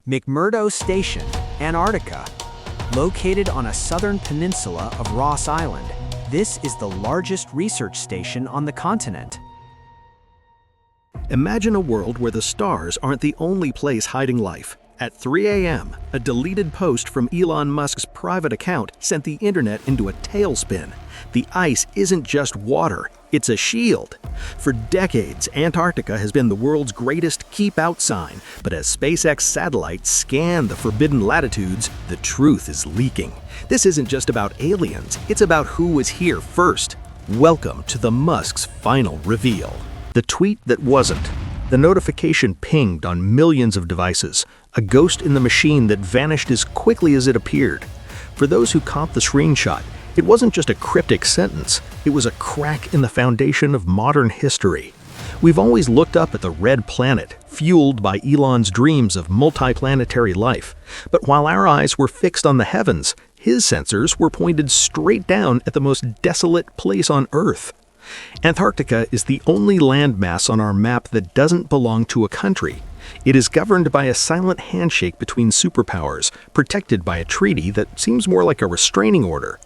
McMurdo Station, Antarctica. Located on a southern peninsula of Ross Island, this is the largest research station on the continent. Imagine a world where the stars aren't the only place hiding life. At 3 a.m., a deleted post from Elon Musk's private account sent the internet into a tailspin. The ice isn't just water, it's a shield. For decades, Antarctica has been the world's greatest keep-out sign, but as SpaceX satellites scan the forbidden latitudes, the truth is leaking. This isn't just about aliens, it's about who was here first. Welcome to the Musk's final reveal. The tweet that wasn't. The notification pinged on millions of devices, a ghost in the machine that vanished as quickly as it appeared. For those who caught the screenshot, it wasn't just a cryptic sentence, it was a crack in the foundation of modern history. We've always looked up at the red planet, fueled by Elon's dreams of multiplanetary life. But while our eyes were fixed on the heavens, his sensors were pointed straight down at the most desolate place on Earth. Antarctica is the only landmass on our map that doesn't belong to a country. It is governed by a silent handshake between superpowers, protected by a treaty that seems more like a restraining order.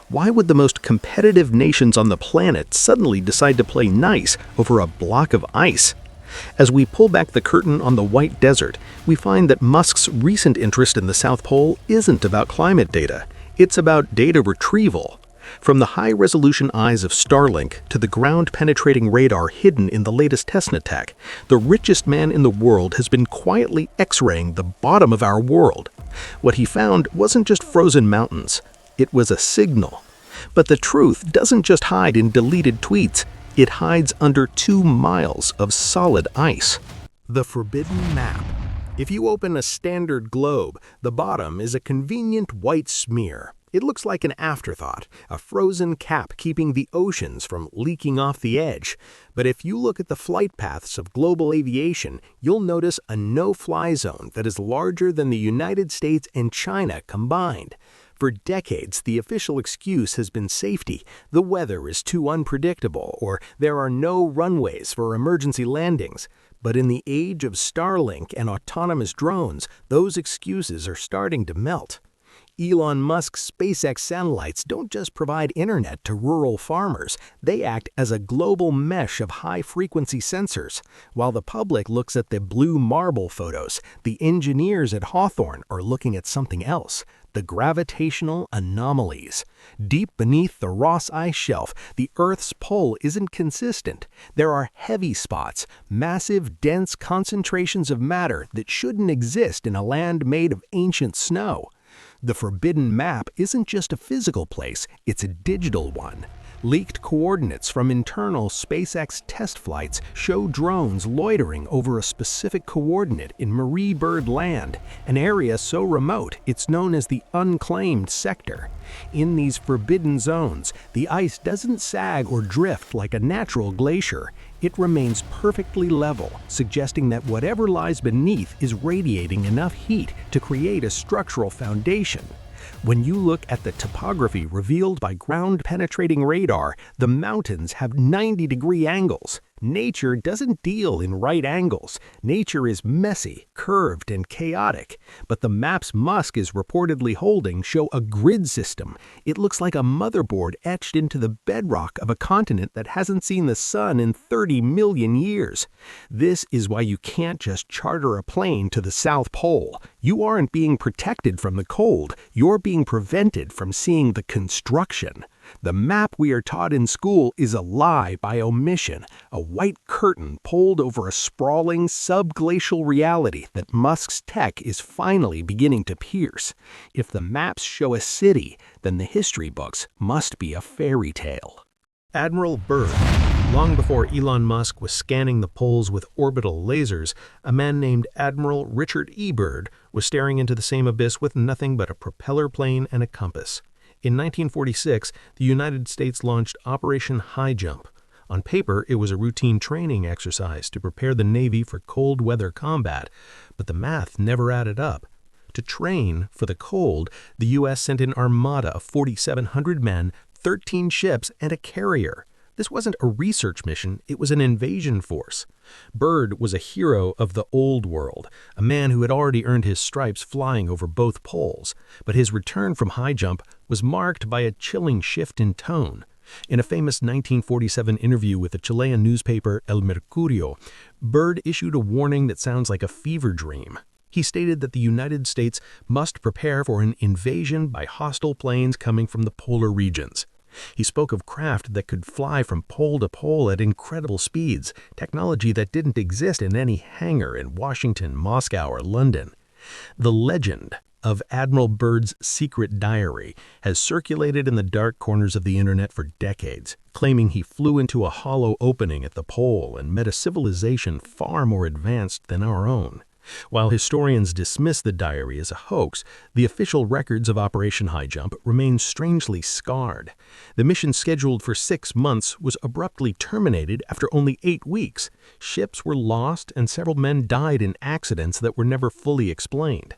Why would the most competitive nations on the planet suddenly decide to play nice over a block of ice? As we pull back the curtain on the white desert, we find that Musk's recent interest in the South Pole isn't about climate data. It's about data retrieval. From the high-resolution eyes of Starlink to the ground-penetrating radar hidden in the latest testnet tech, the richest man in the world has been quietly X-raying the bottom of our world. What he found wasn't just frozen mountains, it was a signal. But the truth doesn't just hide in deleted tweets, it hides under 2 miles of solid ice. The Forbidden Map. If you open a standard globe, the bottom is a convenient white smear. It looks like an afterthought, a frozen cap keeping the oceans from leaking off the edge. But if you look at the flight paths of global aviation, you'll notice a no-fly zone that is larger than the United States and China combined. For decades, the official excuse has been safety. The weather is too unpredictable, or there are no runways for emergency landings. But in the age of Starlink and autonomous drones, those excuses are starting to melt. Elon Musk's SpaceX satellites don't just provide internet to rural farmers, they act as a global mesh of high-frequency sensors. While the public looks at the blue marble photos, the engineers at Hawthorne are looking at something else: the gravitational anomalies. Deep beneath the Ross Ice Shelf, the Earth's pole isn't consistent. There are heavy spots, massive, dense concentrations of matter that shouldn't exist in a land made of ancient snow. The Forbidden Map isn't just a physical place, it's a digital one. Leaked coordinates from internal SpaceX test flights show drones loitering over a specific coordinate in Marie Byrd Land, an area so remote it's known as the unclaimed sector. In these forbidden zones, the ice doesn't sag or drift like a natural glacier. It remains perfectly level, suggesting that whatever lies beneath is radiating enough heat to create a structural foundation. When you look at the topography revealed by ground-penetrating radar, the mountains have 90-degree angles. Nature doesn't deal in right angles. Nature is messy, curved, and chaotic. But the maps Musk is reportedly holding show a grid system. It looks like a motherboard etched into the bedrock of a continent that hasn't seen the sun in 30 million years. This is why you can't just charter a plane to the South Pole. You aren't being protected from the cold. You're being prevented from seeing the construction. The map we are taught in school is a lie by omission, a white curtain pulled over a sprawling subglacial reality that Musk's tech is finally beginning to pierce. If the maps show a city, then the history books must be a fairy tale. Admiral Byrd. Long before Elon Musk was scanning the poles with orbital lasers, a man named Admiral Richard E. Byrd was staring into the same abyss with nothing but a propeller plane and a compass. In 1946, the United States launched Operation High Jump. On paper, it was a routine training exercise to prepare the Navy for cold weather combat, but the math never added up. To train for the cold, the U.S. sent an armada of 4,700 men, 13 ships, and a carrier. This wasn't a research mission, it was an invasion force. Byrd was a hero of the old world, a man who had already earned his stripes flying over both poles, but his return from high jump was marked by a chilling shift in tone. In a famous 1947 interview with the Chilean newspaper El Mercurio, Byrd issued a warning that sounds like a fever dream. He stated that the United States must prepare for an invasion by hostile planes coming from the polar regions. He spoke of craft that could fly from pole to pole at incredible speeds, technology that didn't exist in any hangar in Washington, Moscow, or London. The legend of Admiral Byrd's secret diary has circulated in the dark corners of the internet for decades, claiming he flew into a hollow opening at the pole and met a civilization far more advanced than our own. While historians dismiss the diary as a hoax, the official records of Operation High Jump remain strangely scarred. The mission scheduled for 6 months was abruptly terminated after only 8 weeks. Ships were lost and several men died in accidents that were never fully explained.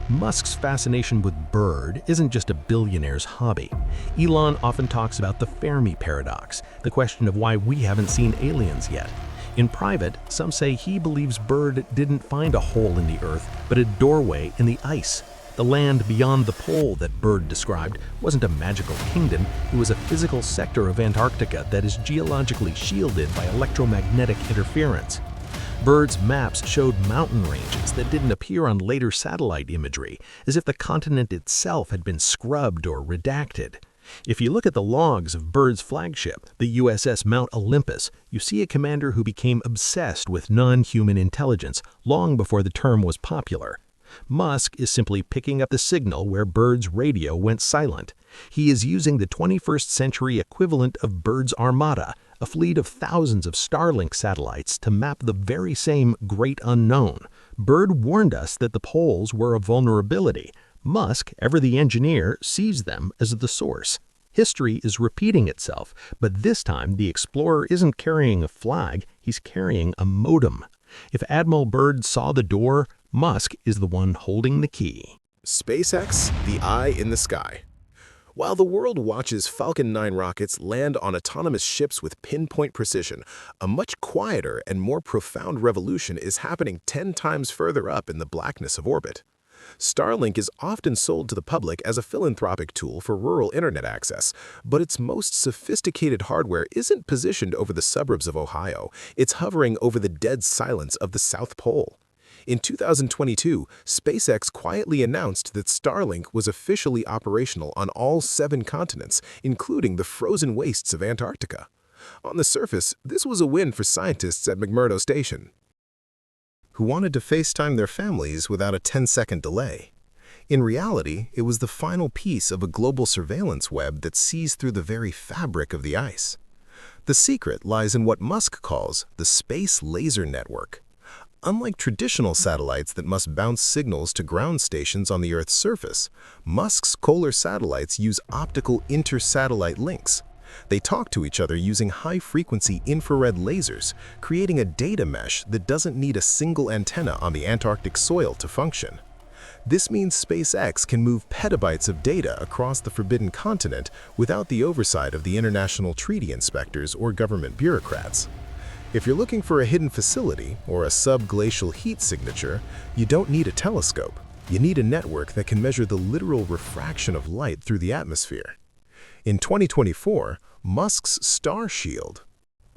Musk's fascination with Byrd isn't just a billionaire's hobby. Elon often talks about the Fermi paradox, the question of why we haven't seen aliens yet. In private, some say he believes Byrd didn't find a hole in the earth, but a doorway in the ice. The land beyond the pole that Byrd described wasn't a magical kingdom, it was a physical sector of Antarctica that is geologically shielded by electromagnetic interference. Byrd's maps showed mountain ranges that didn't appear on later satellite imagery, as if the continent itself had been scrubbed or redacted. If you look at the logs of Byrd's flagship, the USS Mount Olympus, you see a commander who became obsessed with non-human intelligence long before the term was popular. Musk is simply picking up the signal where Byrd's radio went silent. He is using the 21st century equivalent of Byrd's Armada, a fleet of thousands of Starlink satellites to map the very same great unknown. Byrd warned us that the poles were a vulnerability. Musk, ever the engineer, sees them as the source. History is repeating itself, but this time the explorer isn't carrying a flag, he's carrying a modem. If Admiral Byrd saw the door, Musk is the one holding the key. SpaceX, the eye in the sky. While the world watches Falcon 9 rockets land on autonomous ships with pinpoint precision, a much quieter and more profound revolution is happening 10 times further up in the blackness of orbit. Starlink is often sold to the public as a philanthropic tool for rural internet access, but its most sophisticated hardware isn't positioned over the suburbs of Ohio, it's hovering over the dead silence of the South Pole. In 2022, SpaceX quietly announced that Starlink was officially operational on all 7 continents, including the frozen wastes of Antarctica. On the surface, this was a win for scientists at McMurdo Station, who wanted to FaceTime their families without a 10-second delay. In reality, it was the final piece of a global surveillance web that sees through the very fabric of the ice. The secret lies in what Musk calls the space laser network. Unlike traditional satellites that must bounce signals to ground stations on the Earth's surface, Musk's Kohler satellites use optical inter-satellite links. They talk to each other using high-frequency infrared lasers, creating a data mesh that doesn't need a single antenna on the Antarctic soil to function. This means SpaceX can move petabytes of data across the forbidden continent without the oversight of the international treaty inspectors or government bureaucrats. If you're looking for a hidden facility or a subglacial heat signature, you don't need a telescope. You need a network that can measure the literal refraction of light through the atmosphere. In 2024, Musk's Star Shield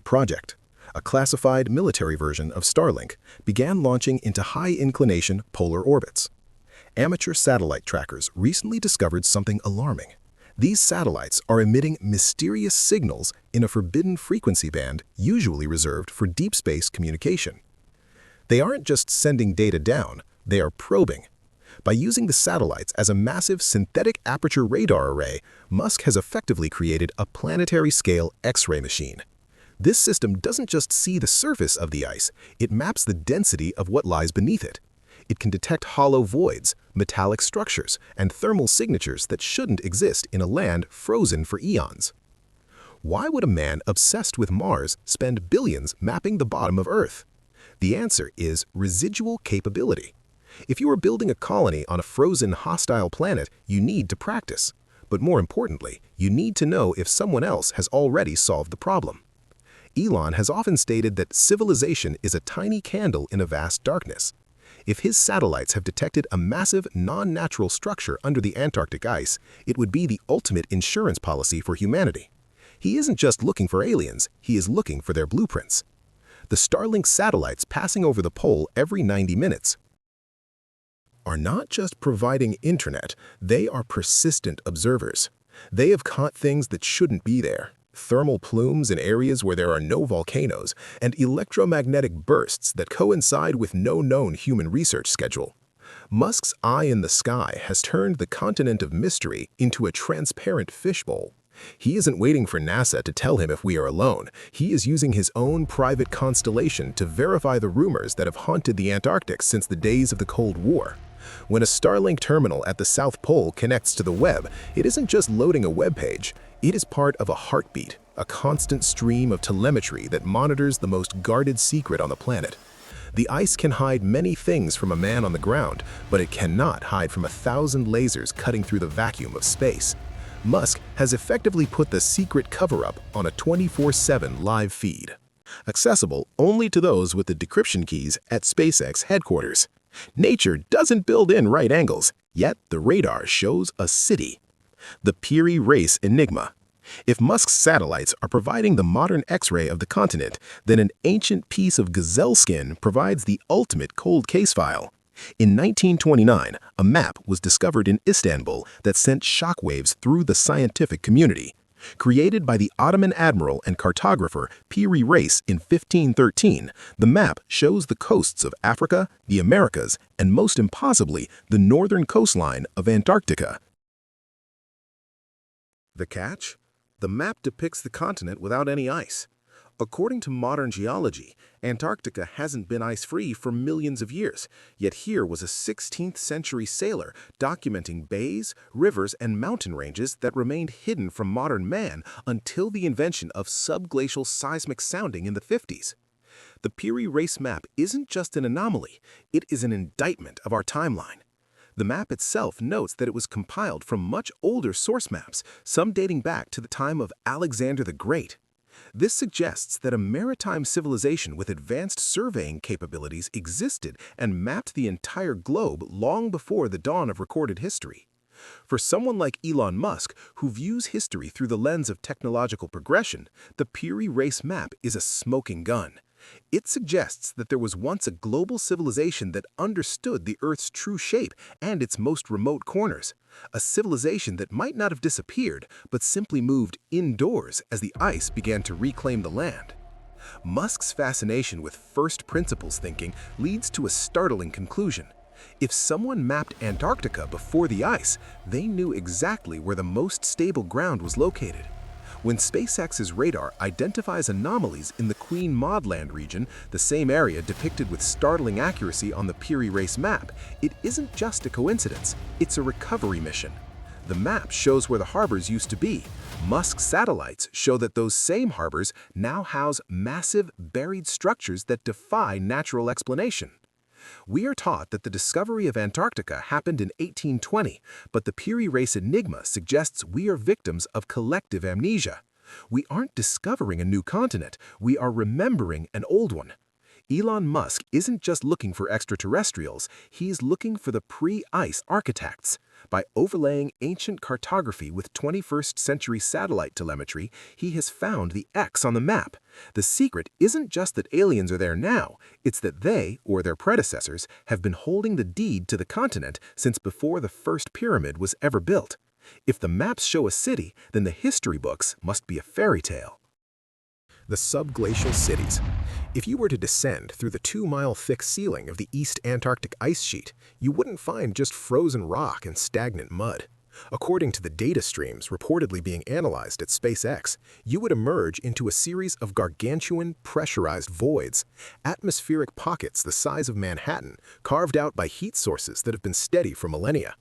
project, a classified military version of Starlink, began launching into high-inclination polar orbits. Amateur satellite trackers recently discovered something alarming. These satellites are emitting mysterious signals in a forbidden frequency band usually reserved for deep space communication. They aren't just sending data down, they are probing. By using the satellites as a massive synthetic aperture radar array, Musk has effectively created a planetary-scale X-ray machine. This system doesn't just see the surface of the ice, it maps the density of what lies beneath it. It can detect hollow voids, metallic structures, and thermal signatures that shouldn't exist in a land frozen for eons. Why would a man obsessed with Mars spend billions mapping the bottom of Earth? The answer is residual capability. If you are building a colony on a frozen, hostile planet, you need to practice. But more importantly, you need to know if someone else has already solved the problem. Elon has often stated that civilization is a tiny candle in a vast darkness. If his satellites have detected a massive, non-natural structure under the Antarctic ice, it would be the ultimate insurance policy for humanity. He isn't just looking for aliens, he is looking for their blueprints. The Starlink satellites passing over the pole every 90 minutes are not just providing internet, they are persistent observers. They have caught things that shouldn't be there. Thermal plumes in areas where there are no volcanoes, and electromagnetic bursts that coincide with no known human research schedule. Musk's eye in the sky has turned the continent of mystery into a transparent fishbowl. He isn't waiting for NASA to tell him if we are alone. He is using his own private constellation to verify the rumors that have haunted the Antarctic since the days of the Cold War. When a Starlink terminal at the South Pole connects to the web, it isn't just loading a web page. It is part of a heartbeat, a constant stream of telemetry that monitors the most guarded secret on the planet. The ice can hide many things from a man on the ground, but it cannot hide from 1,000 lasers cutting through the vacuum of space. Musk has effectively put the secret cover-up on a 24/7 live feed, accessible only to those with the decryption keys at SpaceX headquarters. Nature doesn't build in right angles, yet the radar shows a city. The Piri Reis Enigma. If Musk's satellites are providing the modern X-ray of the continent, then an ancient piece of gazelle skin provides the ultimate cold case file. In 1929, a map was discovered in Istanbul that sent shockwaves through the scientific community. Created by the Ottoman admiral and cartographer Piri Reis in 1513, the map shows the coasts of Africa, the Americas, and most impossibly, the northern coastline of Antarctica. The catch? The map depicts the continent without any ice. According to modern geology, Antarctica hasn't been ice-free for millions of years, yet here was a 16th century sailor documenting bays, rivers, and mountain ranges that remained hidden from modern man until the invention of subglacial seismic sounding in the 50s. The Piri Reis map isn't just an anomaly, it is an indictment of our timeline. The map itself notes that it was compiled from much older source maps, some dating back to the time of Alexander the Great. This suggests that a maritime civilization with advanced surveying capabilities existed and mapped the entire globe long before the dawn of recorded history. For someone like Elon Musk, who views history through the lens of technological progression, the Piri Reis map is a smoking gun. It suggests that there was once a global civilization that understood the Earth's true shape and its most remote corners, a civilization that might not have disappeared, but simply moved indoors as the ice began to reclaim the land. Musk's fascination with first principles thinking leads to a startling conclusion. If someone mapped Antarctica before the ice, they knew exactly where the most stable ground was located. When SpaceX's radar identifies anomalies in the Queen Maud Land region, the same area depicted with startling accuracy on the Piri Reis map, it isn't just a coincidence, it's a recovery mission. The map shows where the harbors used to be. Musk's satellites show that those same harbors now house massive, buried structures that defy natural explanation. We are taught that the discovery of Antarctica happened in 1820, but the Piri Reis Enigma suggests we are victims of collective amnesia. We aren't discovering a new continent, we are remembering an old one. Elon Musk isn't just looking for extraterrestrials, he's looking for the pre-ice architects. By overlaying ancient cartography with 21st century satellite telemetry, he has found the X on the map. The secret isn't just that aliens are there now, it's that they, or their predecessors, have been holding the deed to the continent since before the first pyramid was ever built. If the maps show a city, then the history books must be a fairy tale. The subglacial cities. If you were to descend through the 2-mile thick ceiling of the East Antarctic ice sheet, you wouldn't find just frozen rock and stagnant mud. According to the data streams reportedly being analyzed at SpaceX, you would emerge into a series of gargantuan, pressurized voids, atmospheric pockets the size of Manhattan, carved out by heat sources that have been steady for millennia.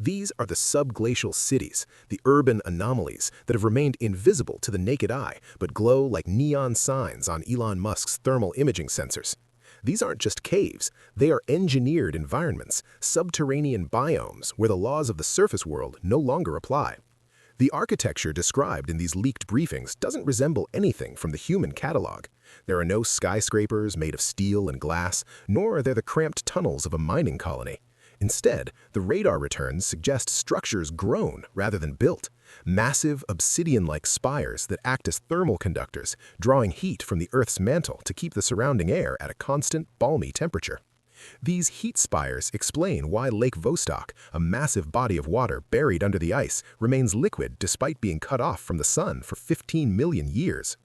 These are the subglacial cities, the urban anomalies that have remained invisible to the naked eye but glow like neon signs on Elon Musk's thermal imaging sensors. These aren't just caves, they are engineered environments, subterranean biomes where the laws of the surface world no longer apply. The architecture described in these leaked briefings doesn't resemble anything from the human catalog. There are no skyscrapers made of steel and glass, nor are there the cramped tunnels of a mining colony. Instead, the radar returns suggest structures grown rather than built, massive obsidian-like spires that act as thermal conductors, drawing heat from the Earth's mantle to keep the surrounding air at a constant, balmy temperature. These heat spires explain why Lake Vostok, a massive body of water buried under the ice, remains liquid despite being cut off from the sun for 15 million years.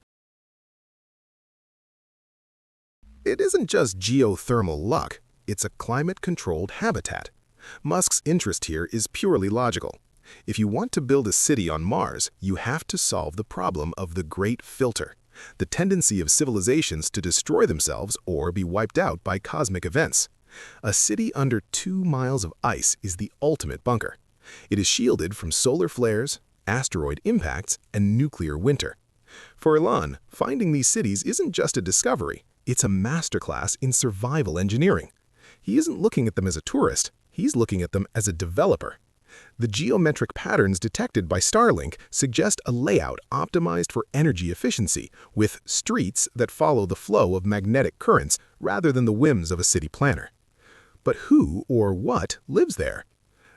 It isn't just geothermal luck. It's a climate-controlled habitat. Musk's interest here is purely logical. If you want to build a city on Mars, you have to solve the problem of the Great Filter, the tendency of civilizations to destroy themselves or be wiped out by cosmic events. A city under 2 miles of ice is the ultimate bunker. It is shielded from solar flares, asteroid impacts, and nuclear winter. For Elon, finding these cities isn't just a discovery, it's a masterclass in survival engineering. He isn't looking at them as a tourist, he's looking at them as a developer. The geometric patterns detected by Starlink suggest a layout optimized for energy efficiency, with streets that follow the flow of magnetic currents rather than the whims of a city planner. But who or what lives there?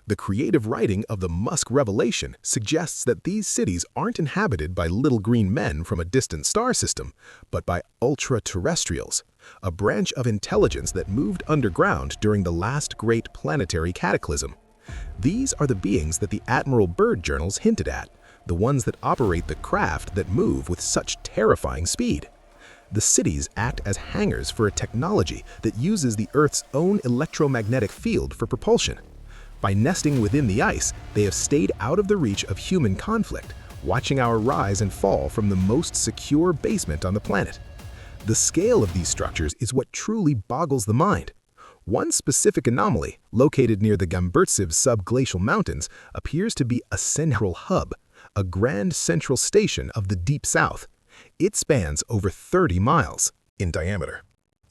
The creative writing of the Musk revelation suggests that these cities aren't inhabited by little green men from a distant star system, but by ultra-terrestrials, a branch of intelligence that moved underground during the last great planetary cataclysm. These are the beings that the Admiral Byrd journals hinted at, the ones that operate the craft that move with such terrifying speed. The cities act as hangars for a technology that uses the Earth's own electromagnetic field for propulsion. By nesting within the ice, they have stayed out of the reach of human conflict, watching our rise and fall from the most secure basement on the planet. The scale of these structures is what truly boggles the mind. One specific anomaly, located near the Gamburtsev subglacial mountains, appears to be a central hub, a grand central station of the Deep South. It spans over 30 miles in diameter.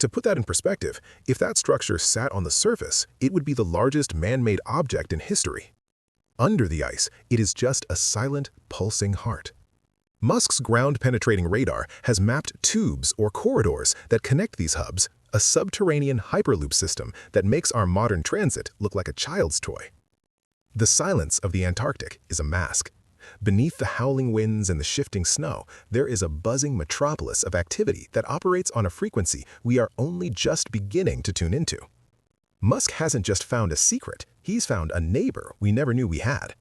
To put that in perspective, if that structure sat on the surface, it would be the largest man-made object in history. Under the ice, it is just a silent, pulsing heart. Musk's ground-penetrating radar has mapped tubes or corridors that connect these hubs, a subterranean hyperloop system that makes our modern transit look like a child's toy. The silence of the Antarctic is a mask. Beneath the howling winds and the shifting snow, there is a buzzing metropolis of activity that operates on a frequency we are only just beginning to tune into. Musk hasn't just found a secret, he's found a neighbor we never knew we had.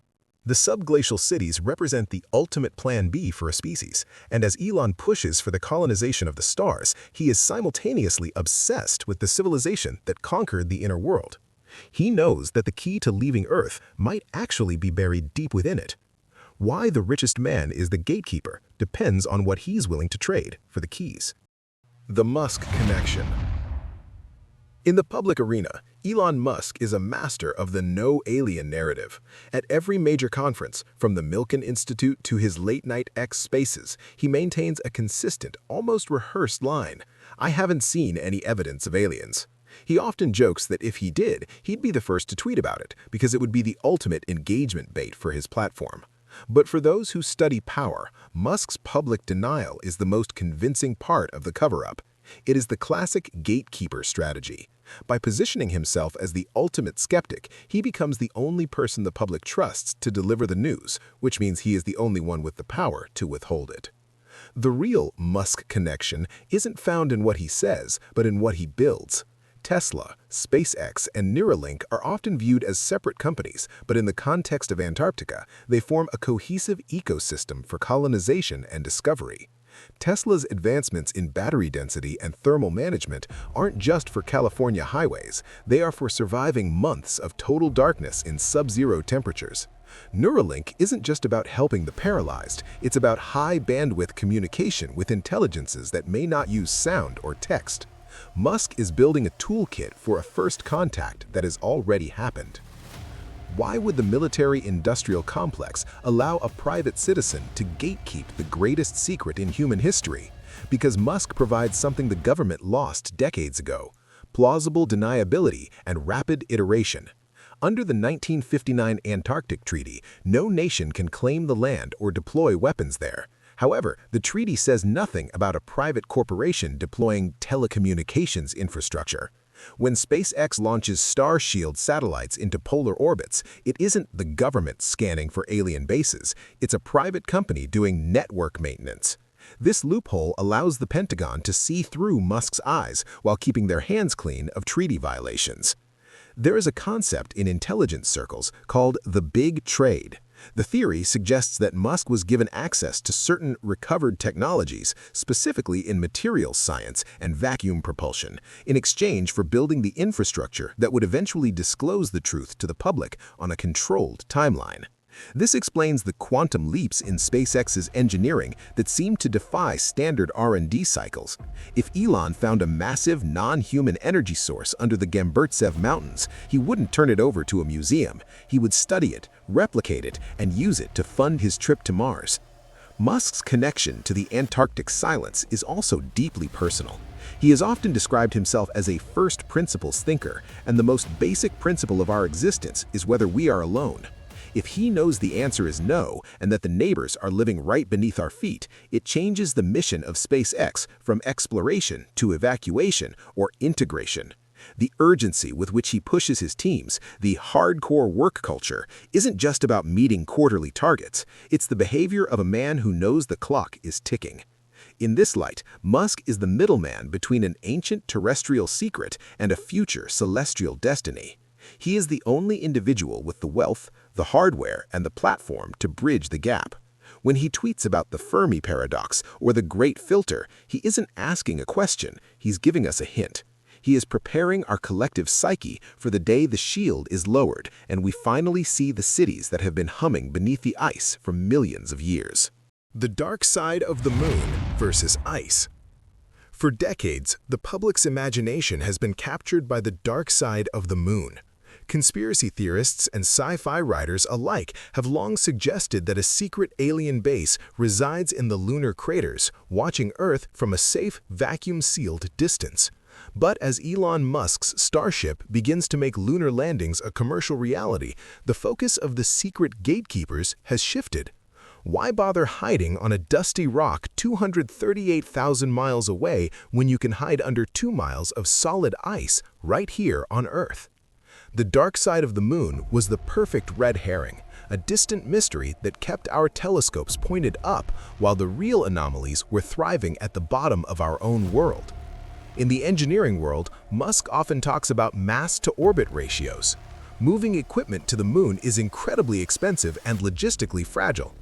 The subglacial cities represent the ultimate plan B for a species, and as Elon pushes for the colonization of the stars, he is simultaneously obsessed with the civilization that conquered the inner world. He knows that the key to leaving Earth might actually be buried deep within it. Why the richest man is the gatekeeper depends on what he's willing to trade for the keys. The Musk connection. In the public arena, Elon Musk is a master of the no alien narrative. At every major conference, from the Milken Institute to his late-night X spaces, he maintains a consistent, almost rehearsed line: "I haven't seen any evidence of aliens." He often jokes that if he did, he'd be the first to tweet about it, because it would be the ultimate engagement bait for his platform. But for those who study power, Musk's public denial is the most convincing part of the cover-up. It is the classic gatekeeper strategy. By positioning himself as the ultimate skeptic, he becomes the only person the public trusts to deliver the news, which means he is the only one with the power to withhold it. The real Musk connection isn't found in what he says, but in what he builds. Tesla, SpaceX, and Neuralink are often viewed as separate companies, but in the context of Antarctica, they form a cohesive ecosystem for colonization and discovery. Tesla's advancements in battery density and thermal management aren't just for California highways, they are for surviving months of total darkness in sub-zero temperatures. Neuralink isn't just about helping the paralyzed, it's about high-bandwidth communication with intelligences that may not use sound or text. Musk is building a toolkit for a first contact that has already happened. Why would the military-industrial complex allow a private citizen to gatekeep the greatest secret in human history? Because Musk provides something the government lost decades ago: plausible deniability and rapid iteration. Under the 1959 Antarctic Treaty, no nation can claim the land or deploy weapons there. However, the treaty says nothing about a private corporation deploying telecommunications infrastructure. When SpaceX launches Starshield satellites into polar orbits, it isn't the government scanning for alien bases, it's a private company doing network maintenance. This loophole allows the Pentagon to see through Musk's eyes while keeping their hands clean of treaty violations. There is a concept in intelligence circles called the Big Trade. The theory suggests that Musk was given access to certain recovered technologies, specifically in materials science and vacuum propulsion, in exchange for building the infrastructure that would eventually disclose the truth to the public on a controlled timeline. This explains the quantum leaps in SpaceX's engineering that seem to defy standard R&D cycles. If Elon found a massive non-human energy source under the Gamburtsev Mountains, he wouldn't turn it over to a museum. He would study it, replicate it, and use it to fund his trip to Mars. Musk's connection to the Antarctic silence is also deeply personal. He has often described himself as a first principles thinker, and the most basic principle of our existence is whether we are alone. If he knows the answer is no, and that the neighbors are living right beneath our feet, it changes the mission of SpaceX from exploration to evacuation or integration. The urgency with which he pushes his teams, the hardcore work culture, isn't just about meeting quarterly targets. It's the behavior of a man who knows the clock is ticking. In this light, Musk is the middleman between an ancient terrestrial secret and a future celestial destiny. He is the only individual with the wealth, the hardware, and the platform to bridge the gap. When he tweets about the Fermi paradox or the Great Filter, he isn't asking a question, he's giving us a hint. He is preparing our collective psyche for the day the shield is lowered and we finally see the cities that have been humming beneath the ice for millions of years. The dark side of the moon versus ice. For decades, the public's imagination has been captured by the dark side of the moon. Conspiracy theorists and sci-fi writers alike have long suggested that a secret alien base resides in the lunar craters, watching Earth from a safe, vacuum-sealed distance. But as Elon Musk's Starship begins to make lunar landings a commercial reality, the focus of the secret gatekeepers has shifted. Why bother hiding on a dusty rock 238,000 miles away when you can hide under 2 miles of solid ice right here on Earth? The dark side of the moon was the perfect red herring, a distant mystery that kept our telescopes pointed up while the real anomalies were thriving at the bottom of our own world. In the engineering world, Musk often talks about mass-to-orbit ratios. Moving equipment to the moon is incredibly expensive and logistically fragile.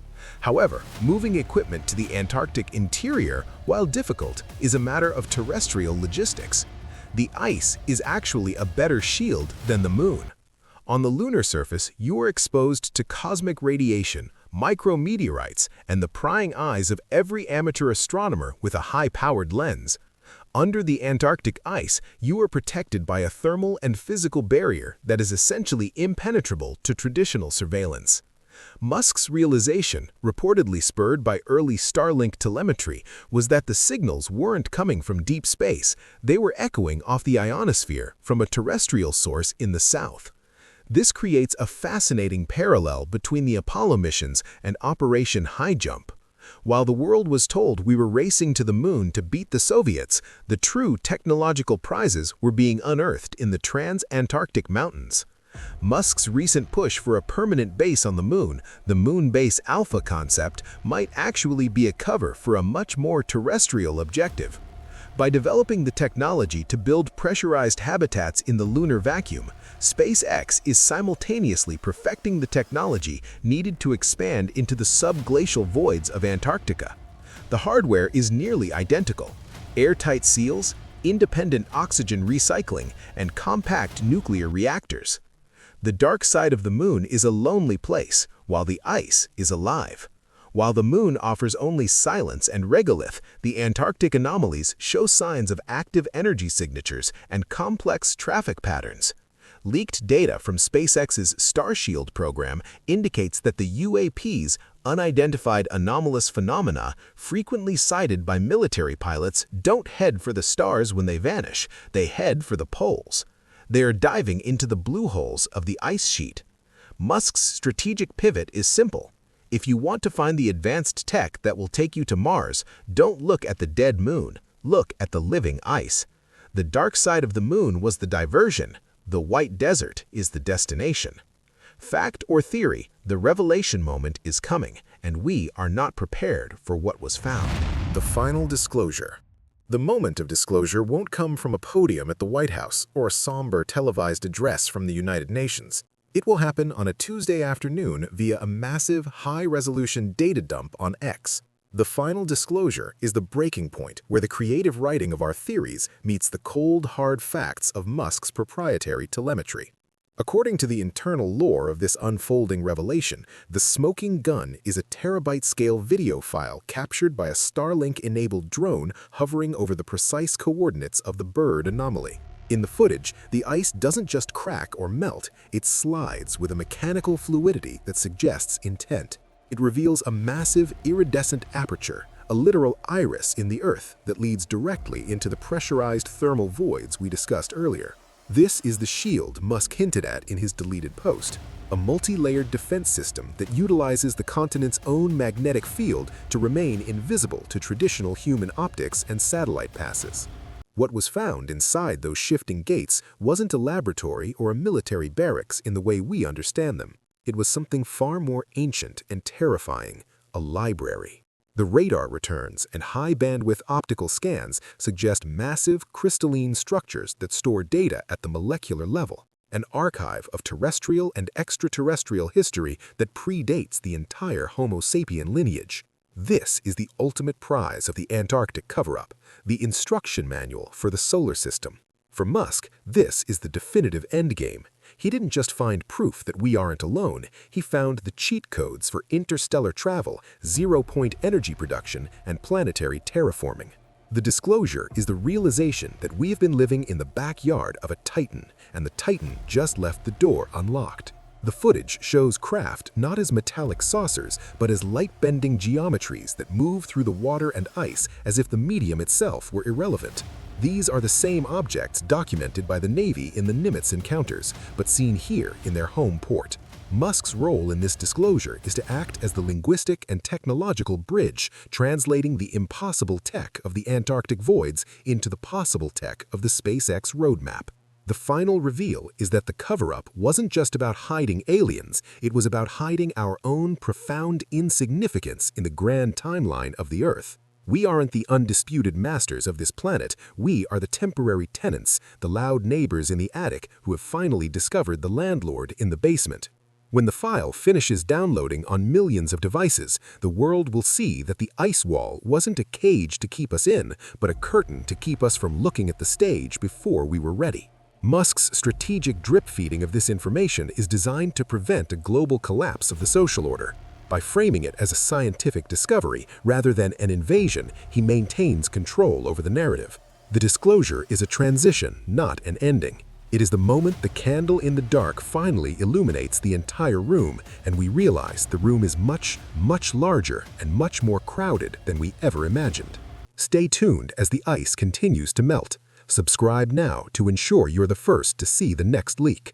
However, moving equipment to the Antarctic interior, while difficult, is a matter of terrestrial logistics. The ice is actually a better shield than the moon. On the lunar surface, you are exposed to cosmic radiation, micrometeorites, and the prying eyes of every amateur astronomer with a high-powered lens. Under the Antarctic ice, you are protected by a thermal and physical barrier that is essentially impenetrable to traditional surveillance. Musk's realization, reportedly spurred by early Starlink telemetry, was that the signals weren't coming from deep space, they were echoing off the ionosphere from a terrestrial source in the south. This creates a fascinating parallel between the Apollo missions and Operation High Jump. While the world was told we were racing to the moon to beat the Soviets, the true technological prizes were being unearthed in the trans-Antarctic mountains. Musk's recent push for a permanent base on the Moon Base Alpha concept, might actually be a cover for a much more terrestrial objective. By developing the technology to build pressurized habitats in the lunar vacuum, SpaceX is simultaneously perfecting the technology needed to expand into the subglacial voids of Antarctica. The hardware is nearly identical: airtight seals, independent oxygen recycling, and compact nuclear reactors. The dark side of the moon is a lonely place, while the ice is alive. While the moon offers only silence and regolith, the Antarctic anomalies show signs of active energy signatures and complex traffic patterns. Leaked data from SpaceX's Starshield program indicates that the UAP's unidentified anomalous phenomena, frequently cited by military pilots, don't head for the stars when they vanish, they head for the poles. They are diving into the blue holes of the ice sheet. Musk's strategic pivot is simple. If you want to find the advanced tech that will take you to Mars, don't look at the dead moon. Look at the living ice. The dark side of the moon was the diversion. The white desert is the destination. Fact or theory, the revelation moment is coming, and we are not prepared for what was found. The final disclosure. The moment of disclosure won't come from a podium at the White House or a somber televised address from the United Nations. It will happen on a Tuesday afternoon via a massive, high-resolution data dump on X. The final disclosure is the breaking point where the creative writing of our theories meets the cold, hard facts of Musk's proprietary telemetry. According to the internal lore of this unfolding revelation, the smoking gun is a terabyte-scale video file captured by a Starlink-enabled drone hovering over the precise coordinates of the bird anomaly. In the footage, the ice doesn't just crack or melt, it slides with a mechanical fluidity that suggests intent. It reveals a massive, iridescent aperture, a literal iris in the Earth that leads directly into the pressurized thermal voids we discussed earlier. This is the shield Musk hinted at in his deleted post, a multi-layered defense system that utilizes the continent's own magnetic field to remain invisible to traditional human optics and satellite passes. What was found inside those shifting gates wasn't a laboratory or a military barracks in the way we understand them. It was something far more ancient and terrifying, a library. The radar returns and high-bandwidth optical scans suggest massive, crystalline structures that store data at the molecular level, an archive of terrestrial and extraterrestrial history that predates the entire Homo sapien lineage. This is the ultimate prize of the Antarctic cover-up, the instruction manual for the solar system. For Musk, this is the definitive endgame. He didn't just find proof that we aren't alone, he found the cheat codes for interstellar travel, zero-point energy production, and planetary terraforming. The disclosure is the realization that we have been living in the backyard of a Titan, and the Titan just left the door unlocked. The footage shows craft not as metallic saucers, but as light-bending geometries that move through the water and ice as if the medium itself were irrelevant. These are the same objects documented by the Navy in the Nimitz encounters, but seen here in their home port. Musk's role in this disclosure is to act as the linguistic and technological bridge, translating the impossible tech of the Antarctic voids into the possible tech of the SpaceX roadmap. The final reveal is that the cover-up wasn't just about hiding aliens, it was about hiding our own profound insignificance in the grand timeline of the Earth. We aren't the undisputed masters of this planet, we are the temporary tenants, the loud neighbors in the attic who have finally discovered the landlord in the basement. When the file finishes downloading on millions of devices, the world will see that the ice wall wasn't a cage to keep us in, but a curtain to keep us from looking at the stage before we were ready. Musk's strategic drip-feeding of this information is designed to prevent a global collapse of the social order. By framing it as a scientific discovery rather than an invasion, he maintains control over the narrative. The disclosure is a transition, not an ending. It is the moment the candle in the dark finally illuminates the entire room, and we realize the room is much, much larger and much more crowded than we ever imagined. Stay tuned as the ice continues to melt. Subscribe now to ensure you're the first to see the next leak.